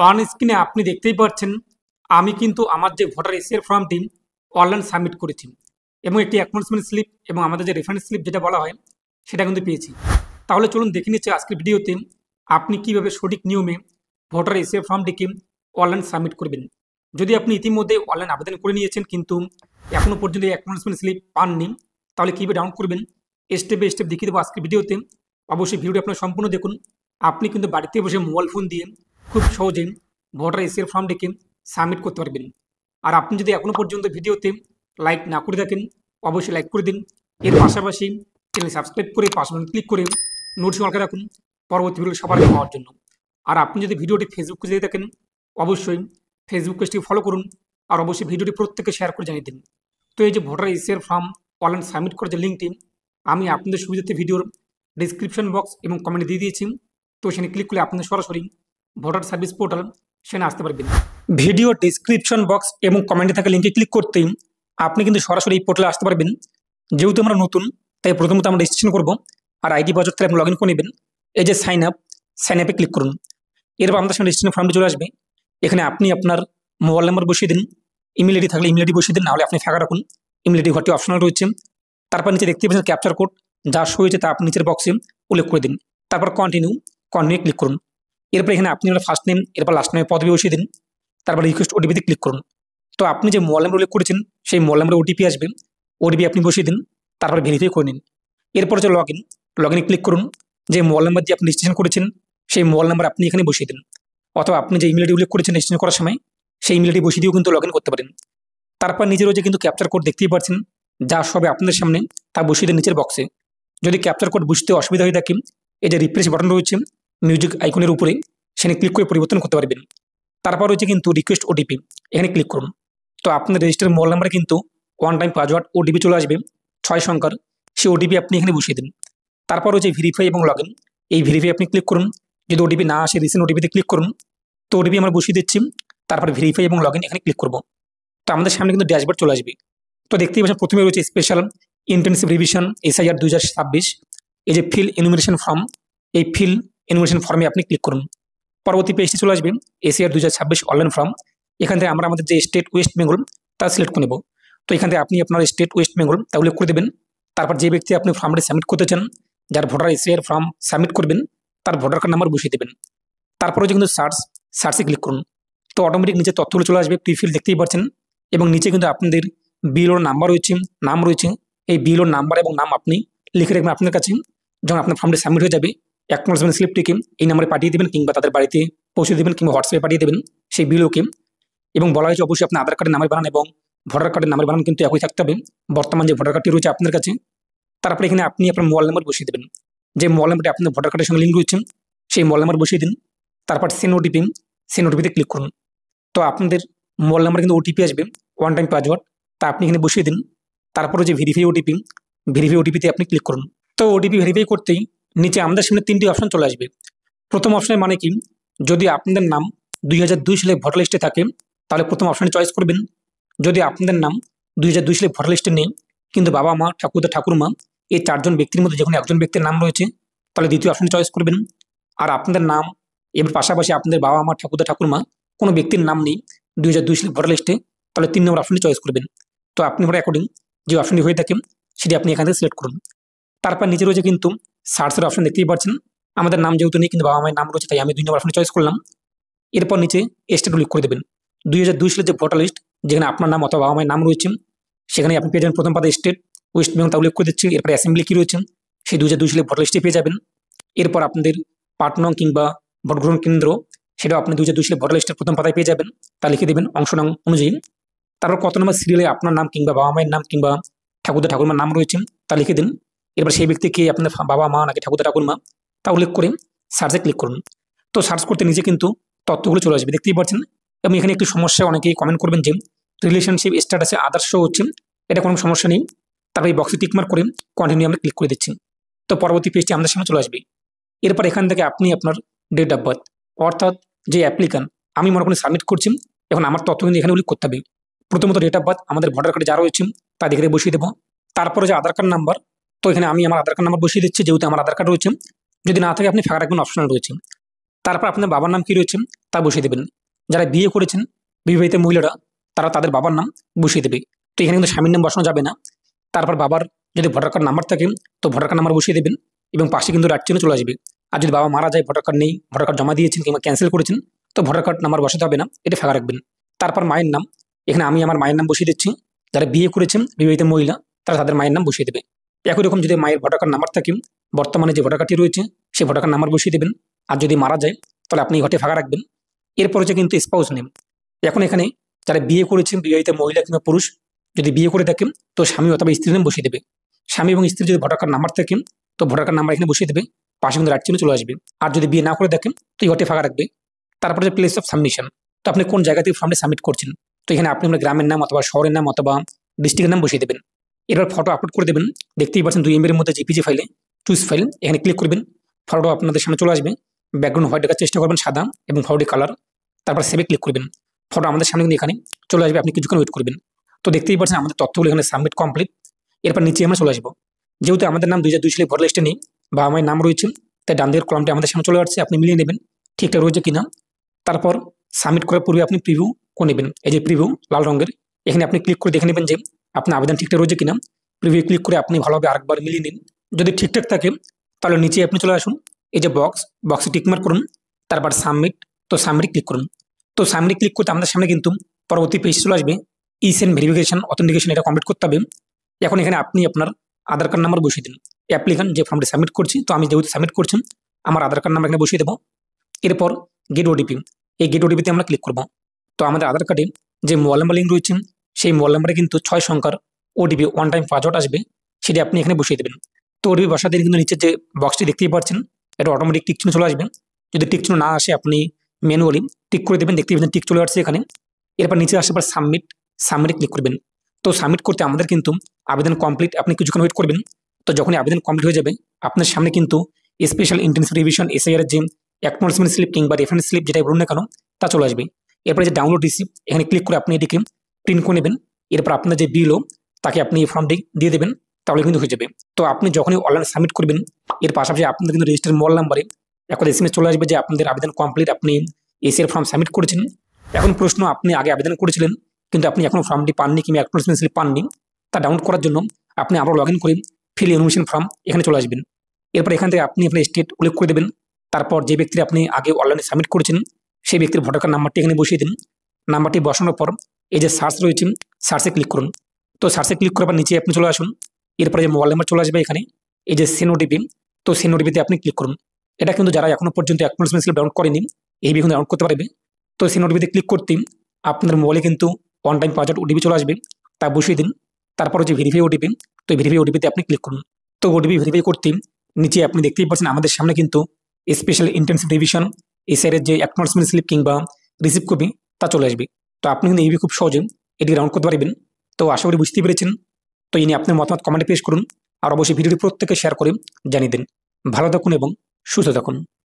On স্ক্রিনে আপনি দেখতেই পাচ্ছেন আমি কিন্তু আমার যে ভোটার এসিআর ফর্মটি অনলাইন সাবমিট করেছি এবং একটি অ্যাকনোলেজমেন্ট স্লিপ এবং আমাদের যে রেফারেন্স স্লিপ যেটা বলা হয় সেটা কিন্তু পেয়েছি। তাহলে চলুন দেখে নিচ্ছি আজকের ভিডিওতে আপনি কিভাবে সঠিক নিয়মে ভোটার এসিআর ফর্মটিকে অনলাইন সাবমিট করবেন। যদি আপনি ইতিমধ্যে অনলাইন আবেদন করে নিয়েছেন কিন্তু এখনও পর্যন্ত এই অ্যাকনোলেজমেন্ট স্লিপ পাননি, তাহলে কীভাবে ডাউনলোড করবেন স্টেপ বাই স্টেপ দেখিয়ে দেবো আজকের ভিডিওতে। অবশ্যই ভিডিওটি আপনার সম্পূর্ণ দেখুন। আপনি কিন্তু বাড়িতে বসে মোবাইল ফোন দিয়ে খুব সহজেই ভোটার এসিআর ফর্মটিকে সাবমিট করতে পারবেন। আর আপনি যদি এখনও পর্যন্ত ভিডিওতে লাইক না করে থাকেন অবশ্যই লাইক করে দিন। এর পাশাপাশি চ্যানেল সাবস্ক্রাইব করে পাশে ক্লিক করে নোটিফিকেশন অন করে রাখুন পরবর্তী ভিডিও সবার আগে পাওয়ার জন্য। আর আপনি যদি ভিডিওটি ফেসবুক পেজে দেখে থাকেন অবশ্যই ফেসবুক পেজটি ফলো করুন আর অবশ্যই ভিডিওটি প্রত্যেককে শেয়ার করে জানিয়ে দিন। তো এই যে voter ACR form online submit করার যে লিঙ্কটি আমি আপনাদের সুবিধার্থে ভিডিওর ডিসক্রিপশন বক্স এবং কমেন্টে দিয়ে দিয়েছি। তো সেখানে ক্লিক করলে আপনাদের সরাসরি ভোটার সার্ভিস পোর্টাল সেখানে আসতে পারবেন। ভিডিও ডিসক্রিপশন বক্স এবং কমেন্টে থাকা লিঙ্কে ক্লিক করতেই আপনি কিন্তু সরাসরি এই পোর্টালে আসতে পারবেন। যেহেতু আমরা নতুন তাই প্রথমত আমরা রেজিস্ট্রেশন করবো আর আইডি পাসওয়ার্ড থেকে আপনি লগ ইন করে নেবেন। এই যে সাইন আপে ক্লিক করুন। এরপর আমাদের সামনে রেজিস্ট্রেশন ফর্মটি চলে আসবে। এখানে আপনি আপনার মোবাইল নাম্বার বসিয়ে দিন, ইমেল আইডি থাকলে ইমেল আইডি বসিয়ে দিন, নাহলে আপনি ফাঁকা রাখুন। ইমেল আইডি ঘরটি অপশনাল রয়েছে। তারপর নিচে দেখতে পাচ্ছেন ক্যাপচার কোড যা শো হয়েছে তা আপনি নিচের বক্সে উল্লেখ করে দিন। তারপর কন্টিনিউ ক্লিক করুন। এরপর এখানে আপনি আপনার ফার্স্ট নেম এরপর লাস্ট নেমে পদবি বসিয়ে দিন। তারপর রিকোয়েস্ট ওটিপিতে ক্লিক করুন। তো আপনি যে মোবাইল নাম্বার উল্লেখ করেছেন সেই মোবাইল নাম্বারে ওটিপি আসবে, ওটিপি আপনি বসিয়ে দিন। তারপর ভেরিফাই করে নিন। এরপর যে লগ ইনে ক্লিক করুন। যে মোবাইল নাম্বার দিয়ে আপনি রেজিস্ট্রেশন করেছেন সেই মোবাইল নাম্বার আপনি এখানে বসিয়ে দিন, অথবা আপনি যে ইমেল আইডি উল্লেখ করেছেন রেজিস্ট্রেশন করার সময় সেই ইমেল আইডি বসিয়ে দিয়েও কিন্তু লগ ইন করতে পারেন। তারপর নিজের যে কিন্তু ক্যাপচার কোড দেখতেই পাচ্ছেন যা সবে আপনাদের সামনে তা বসিয়ে দেন নিচের বক্সে। যদি ক্যাপচার কোড বুঝতে অসুবিধা হয়ে থাকে এই যে রিফ্রেশ বাটন রয়েছে মিউজিক আইকনের উপরে সেখানে ক্লিক করে পরিবর্তন করতে পারবেন। তারপর রয়েছে কিন্তু রিকোয়েস্ট ওটিপি, এখানে ক্লিক করুন। তো আপনার রেজিস্টার মোবাইল নাম্বারে কিন্তু ওয়ান টাইম পাসওয়ার্ড ওটিপি চলে আসবে 6 সংখ্যার, সেই ওটিপি আপনি এখানে বসিয়ে দিন। তারপর রয়েছে ভেরিফাই এবং লগ এই ভেরিফাই আপনি ক্লিক করুন। যদি ওটিপি না আসে রিসেন্ট ওটিপিতে ক্লিক করুন। তো ওটিপি আমরা বসিয়ে দিচ্ছি। তারপর ভেরিফাই এবং লগ এখানে ক্লিক করবো। তো আমাদের সামনে কিন্তু ড্যাশবোর্ড চলে আসবে। তো দেখতেই পাচ্ছেন প্রথমে রয়েছে স্পেশাল ইন্টেনসিভ রিভিশন এসআইআর 2026, এই যে ফিল এনুমিনেশন ফর্ম, এই ফিল এনুমিনেশন ফর্মে আপনি ক্লিক করুন। পরবর্তী পেজটি চলে আসবে এসআইআর 2026 অনলাইন ফর্ম। এখান থেকে আমরা আমাদের যে স্টেট ওয়েস্ট বেঙ্গল তা সিলেক্ট করে নেব। তো এখান থেকে আপনি আপনার স্টেট ওয়েস্ট বেঙ্গল তা উল্লেখ করে দেবেন। তারপর যে ব্যক্তি আপনি ফর্মটি সাবমিট করতে চান, যার ভোটার এসআইআর ফর্ম সাবমিট করবেন তার ভোটার কার্ড নাম্বার বসিয়ে দেবেন। তারপরে যে কিন্তু সার্চে ক্লিক করুন। তো অটোমেটিক নিচে তথ্যগুলো চলে আসবে, প্রিফিল দেখতেই পাচ্ছেন। এবং নিচে কিন্তু আপনাদের বিএলওর নাম্বার রয়েছে, নাম রয়েছে। এই বিএলওর নাম্বার এবং নাম আপনি লিখে রাখবেন আপনার কাছে। যখন আপনার ফর্মটি সাবমিট হয়ে যাবে অ্যাকনোলেজমেন্ট স্লিপটিকে এই নাম্বারে পাঠিয়ে দেবেন কিংবা তাদের বাড়িতে পৌঁছে দেবেন কিংবা হোয়াটসঅ্যাপে পাঠিয়ে দেবেন সেই বিএলওকে। এবং বলা হয়েছে অবশ্যই আপনার আধার কার্ডের নামের বানান এবং ভোটার কার্ডের নামের বানান কিন্তু একই থাকতে হবে, বর্তমান যে ভোটার কার্ডটি রয়েছে আপনার কাছে। তারপরে এখানে আপনি আপনার মোবাইল নাম্বার বসিয়ে দেবেন। যে মোবাইল নাম্বারটি আপনার ভোটার কার্ডের সঙ্গে লিঙ্ক রয়েছে সেই মোবাইল নাম্বার বসিয়ে দিন। তারপর সেন্ড ওটিপিতে ক্লিক করুন। তো আপনাদের মোবাইল নাম্বার কিন্তু ওটিপি আসবে ওয়ান টাইম পাসওয়ার্ড, তা আপনি এখানে বসিয়ে দিন। তারপরে যে ভেরিফাই ওটিপিতে আপনি ক্লিক করুন। তো ওটিপি ভেরিফাই করতেই নিচে আমাদের সামনে 3টি অপশন চলে আসবে। প্রথম অপশনের মানে কি, যদি আপনাদের নাম 2002 সালে ভোটার লিস্টে থাকে তাহলে প্রথম অপশানে চয়েস করবেন। যদি আপনাদের নাম 2002 সালে ভোটার লিস্টে নেই কিন্তু বাবা মা ঠাকুরদা ঠাকুরমা এই 4 জন ব্যক্তির মধ্যে যে কোনো একজন ব্যক্তির নাম রয়েছে তাহলে দ্বিতীয় অপশানে চয়েস করবেন। আর আপনাদের নাম এবার পাশাপাশি আপনাদের বাবা মা ঠাকুরদা ঠাকুরমা কোনো ব্যক্তির নাম নেই 2002 সালে ভোটার লিস্টে তাহলে 3 নম্বর অপশানে চয়েস করবেন। তো আপনি ওরা অ্যাকর্ডিং যে অপশানটি হয়ে থাকে সেটি আপনি এখান থেকে সিলেক্ট করুন। তারপর নিচে রয়েছে কিন্তু সার্চের অপশন দেখতেই পাচ্ছেন। আমাদের নাম যেহেতু নেই কিন্তু বাবা মায়ের নাম রয়েছে তাই আমি 2 নম্বর অপশানে চয়েস করলাম। এরপর নিচে স্টেট উল্লেখ করে দেবেন। 2002 সালের যে ভোটার লিস্ট যেখানে আপনার নাম অথবা বাবা মায়ের নাম রয়েছে সেখানে আপনি পেয়ে যাবেন প্রথম পাতা স্টেট ওয়েস্ট বেঙ্গল তা উল্লেখ করে দিচ্ছি। এরপর অ্যাসেম্বলি কী রয়েছে সেই 2002 সালের ভোটার লিস্টে পেয়ে যাবেন। এরপর আপনাদের পার্ট নং কিংবা ভোট গ্রহণ কেন্দ্র সেটাও আপনি 2002 সালের ভোটার লিস্টের প্রথম পাতায় পেয়ে যাবেন, তা লিখে দেবেন অংশ নং অনুযায়ী। তারপর কত নম্বর সিরিয়ালে আপনার নাম কিংবা বাবা মায়ের নাম কিংবা ঠাকুরদা ঠাকুরমার নাম রয়েছে তা লিখে দিন। এবার সেই ব্যক্তিকে আপনার বাবা মা নাকি ঠাকুরদা ঠাকুরমা তা উল্লেখ করে সার্চে ক্লিক করুন। তো সার্চ করতে নিচে কিন্তু তথ্যগুলো চলে আসবে দেখতেই পাচ্ছেন। এবং এখানে একটি সমস্যা অনেকেই কমেন্ট করবেন যে রিলেশনশিপ স্ট্যাটাসে আদর্শ হচ্ছে, এটা কোনো সমস্যা নেই। তারপর এই বক্সে টিকমার্ক করে কন্টিনিউ আমরা ক্লিক করে দিচ্ছি। তো পরবর্তী পেজটি আমাদের সামনে চলে আসবে। এরপর এখান থেকে আপনি আপনার ডেট অফ বার্থ অর্থাৎ যে অ্যাপ্লিকান আমি মনে করি সাবমিট করছি, এখন আমার তথ্য কিন্তু এখানে উল্লেখ করতে হবে। প্রথমত ডেট অফ বার্থ আমাদের ভোটার কার্ডে যা রয়েছে তা দেখে বসিয়ে দেবো। তারপরে যে আধার কার্ড নাম্বার, তো এখানে আমি আমার আধার কার্ড নাম্বার বসিয়ে দিচ্ছি যেহেতু আমার আধার কার্ড রয়েছে। যদি না থাকে আপনি ফাঁকা রাখবেন, অপশনাল রয়েছে। তারপর আপনার বাবার নাম কি রয়েছে তা বসিয়ে দেবেন। যারা বিয়ে করেছেন বিবাহিত মহিলারা তারা তাদের বাবার নাম বসিয়ে দেবে। তো এখানে কিন্তু স্বামীর নাম বসানো যাবে না। তারপর বাবার যদি ভোটার কার্ড নাম্বার থাকে তো ভোটার কার্ড নাম্বার বসিয়ে দেবেন এবং পাশে কিন্তু রাইট চিহ্ন চলে আসবে। আর যদি বাবা মারা যায়, ভোটার কার্ড নেই, ভোটার কার্ড জমা দিয়েছেন কিংবা ক্যান্সেল করেছেন, তো ভোটার কার্ড নাম্বার বসাতে হবে না, এটা ফাঁকা রাখবেন। তারপর মায়ের নাম, এখানে আমি আমার মায়ের নাম বসিয়ে দিচ্ছি। যারা বিয়ে করেছেন বিবাহিত মহিলা তারা তাদের মায়ের নাম বসিয়ে দেবে। একই রকম যদি মায়ের ভোটার কার্ড নাম্বার থাকে, বর্তমানে যে ভোটার কার্ডটি রয়েছে সেই ভোটার কার্ড নাম্বার বসিয়ে দেবেন। আর যদি মারা যায় তাহলে আপনি ঘরটি ফাঁকা রাখবেন। এরপর হচ্ছে কিন্তু স্পাউস নেম। এখন এখানে যারা বিয়ে করেছেন বিবাহিত মহিলা কিংবা পুরুষ যদি বিয়ে করে থাকেন তো স্বামী অথবা স্ত্রীর নাম বসিয়ে দেবে। স্বামী এবং স্ত্রী যদি ভোটার কার্ড নাম্বার থাকে তো ভোটার কার্ড নাম্বার এখানে বসিয়ে দেবে, পাশে কিন্তু রাইট চিহ্ন চলে আসবে। আর যদি বিয়ে না করে দেখেন তো এই ঘরটি ফাঁকা রাখবে। তারপরে যে প্লেস অফ সাবমিশন, তো আপনি কোন জায়গা থেকে ফর্মটি সাবমিট করছেন, তো এখানে আপনি আপনার গ্রামের নাম অথবা শহরের নাম অথবা ডিস্ট্রিক্টের নাম বসিয়ে দেবেন। এরপর ফটো আপলোড করে দেবেন। দেখতেই পাচ্ছেন 2 MB এর মধ্যে জেপিজি ফাইলে চুজ ফাইল, এখানে ক্লিক করবেন। ফটোটা আপনাদের সামনে চলে আসবে। ব্যাকগ্রাউন্ড হোয়াইট রাখার চেষ্টা করবেন, সাদা, এবং ফটোটি কালার। তারপর সেভে ক্লিক করবেন। ফটো আমাদের সামনে কিন্তু এখানে চলে আসবে, আপনি কিছুক্ষণ ওয়েট করবেন। তো দেখতেই পাচ্ছেন আমাদের তথ্যগুলো এখানে সাবমিট কমপ্লিট। এরপর নিচে আমরা চলে আসবো। যেহেতু আমাদের নাম 2002 সালে ভোটার লিস্টে নেই বা আমার নাম রয়েছে, তাই ডান দিকের কলামটি আমাদের সামনে চলে আসছে, আপনি মিলিয়ে নেবেন ঠিকঠাক রয়েছে কিনা। তারপর সাবমিট করার পূর্বে আপনি প্রিভিউ করে নেবেন। এই যে প্রিভিউ লাল রঙের, এখানে আপনি ক্লিক করে দেখে নেবেন যে আপনার আবেদন ঠিকঠাক রয়েছে কিনা। প্রিভিউ ক্লিক করে আপনি ভালোভাবে আরেকবার মিলিয়ে নিন। যদি ঠিকঠাক থাকে তাহলে নিচে আপনি চলে আসুন। এই যে বক্সে টিকমার্ক করুন, তারপর সাবমিট, তো সাবমিট ক্লিক করুন। তো সাবমিট ক্লিক করতে আমাদের সামনে কিন্তু পরবর্তী পেজ চলে আসবে। ইসেন ভেরিফিকেশন অথেন্টিকেশন, এটা কমপ্লিট করতে হবে। এখন এখানে আপনি আপনার আধার কার্ড নাম্বার বসিয়ে দিন। অ্যাপ্লিকান্ট যে ফর্মটি সাবমিট করছি, তো আমি যেহেতু সাবমিট করছি আমার আধার কার্ড নাম্বার এখানে বসিয়ে দেবো। এরপর গেট ওটিপি, এই গেট ওটিপিতে আমরা ক্লিক করবো। তো আমাদের আধার কার্ডে যে মোবাইল নাম্বার লিঙ্ক রয়েছে সেই মোবাইল নাম্বারে কিন্তু 6 সংখ্যার ওটিপি ওয়ান টাইম পাসওয়ার্ড আসবে, সেটি আপনি এখানে বসিয়ে দেবেন। তো ওটিপি বসাতে কিন্তু নিচে যে বক্সটি দেখতেই পাচ্ছেন এটা অটোমেটিক টিক চিহ্ন চলে আসবে। যদি টিক চিহ্ন না আসে আপনি ম্যানুয়ালি টিক করে দেবেন। দেখতেই পাচ্ছেন টিক চলে আসছে এখানে। এরপর নিচে আসার পর সাবমিটে ক্লিক করবেন। তো সাবমিট করতে আমাদের কিন্তু আবেদন কমপ্লিট, আপনি কিছুক্ষণ ওয়েট করবেন। তো যখনই আবেদন কমপ্লিট হয়ে যাবে আপনার সামনে কিন্তু স্পেশাল ইন্টেন্সিভ রিভিশন এসআইআর যে অ্যাকনোলেজমেন্ট স্লিপ কিংবা রেফারেন্স স্লিপ যেটাই বলুন না কেন তা চলে আসবে। এরপরে যে ডাউনলোড রিসিপ্ট, এখানে ক্লিক করে আপনি এটিকে প্রিন্ট করে নেবেন। এরপর আপনার যে বিলও তাকে আপনি এই ফর্মটি দিয়ে দেবেন, তাহলে কিন্তু হয়ে যাবে। তো আপনি যখনই অনলাইন সাবমিট করবেন এর পাশাপাশি আপনাদের কিন্তু রেজিস্টার মোবাইল নাম্বারে এখন SMS চলে আসবে যে আপনাদের আবেদন কমপ্লিট, আপনি এসআইআর ফর্ম সাবমিট করেছেন। এখন প্রশ্ন, আপনি আগে আবেদন করেছিলেন কিন্তু আপনি এখনো ফর্মটি পাননি কিংবা অ্যাকনোলেজমেন্ট স্লিপ পাননি, তা ডাউনলোড করার জন্য আপনি আবার লগ ইন করে ফিল ইনফরমেশন ফর্ম এখানে চলে আসবেন। এরপর এখান থেকে আপনি আপনার স্টেট উল্লেখ করে দেবেন। তারপর যে ব্যক্তির আপনি আগে অনলাইনে সাবমিট করেছেন সেই ব্যক্তির ভোটার কার্ড নাম্বারটি এখানে বসিয়ে দিন। নাম্বারটি বসানোর পর এই যে সার্চ রয়েছে সার্চে ক্লিক করুন। তো সার্চে ক্লিক করার পর নিচে আপনি চলে আসুন। এরপরে যে মোবাইল নাম্বার চলে আসবে এখানে, এই যে সেন্ড ওটিপি, তো সেন্ড ওটিপিতে আপনি ক্লিক করুন। এটা কিন্তু যারা এখনো পর্যন্ত অ্যাকনোলেজমেন্ট স্লিপ ডাউনলোড করেনি এই কিন্তু ডাউনলোড করতে পারবে। তো সেন্ড ওটিপিতে ক্লিক করতে আপনার মোবাইলে কিন্তু ওয়ান টাইম পাসওয়ার্ড ওটিপি চলে আসবে, তা বসিয়ে দিন। তারপর হচ্ছে ভেরিফাই ওটিপি, তো ভেরিফাই ওটিপিতে আপনি ক্লিক করুন। তো ওটিপি ভেরিফাই করতে নিচে আপনি দেখতেই পাচ্ছেন আমাদের সামনে কিন্তু স্পেশাল ইন্টেন্সিভ রিভিশন এসআইআর যে অ্যাকনোলেজমেন্ট স্লিপ কিংবা রিসিপ্ট কপি তা চলে আসবে। তো আপনি কিন্তু এইভাবে খুব সহজে এটি ডাউনলোড করতে পারবেন। তো আশা করি বুঝতে পেরেছেন। তো ইনি আপনার মতামত কমেন্টে পেশ করুন আর অবশ্যই ভিডিওটি প্রত্যেকে শেয়ার করে জানিয়ে দিন। ভালো থাকুন এবং সুস্থ থাকুন।